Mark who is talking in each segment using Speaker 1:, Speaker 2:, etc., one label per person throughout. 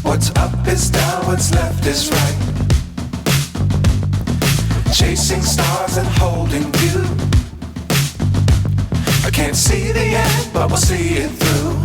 Speaker 1: What's up is down, what's left is right. Chasing stars and holding you. I can't see the end, but we'll see it through.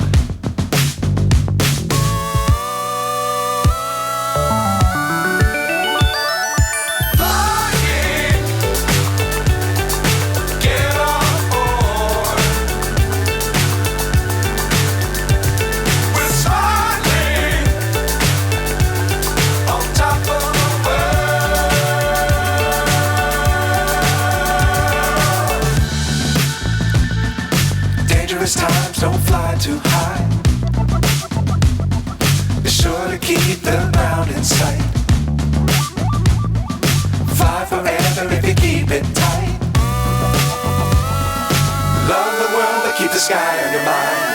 Speaker 1: Times don't fly too high. Be sure to keep the ground in sight. Fly forever if you keep it tight. Love the world but keep the sky on your mind.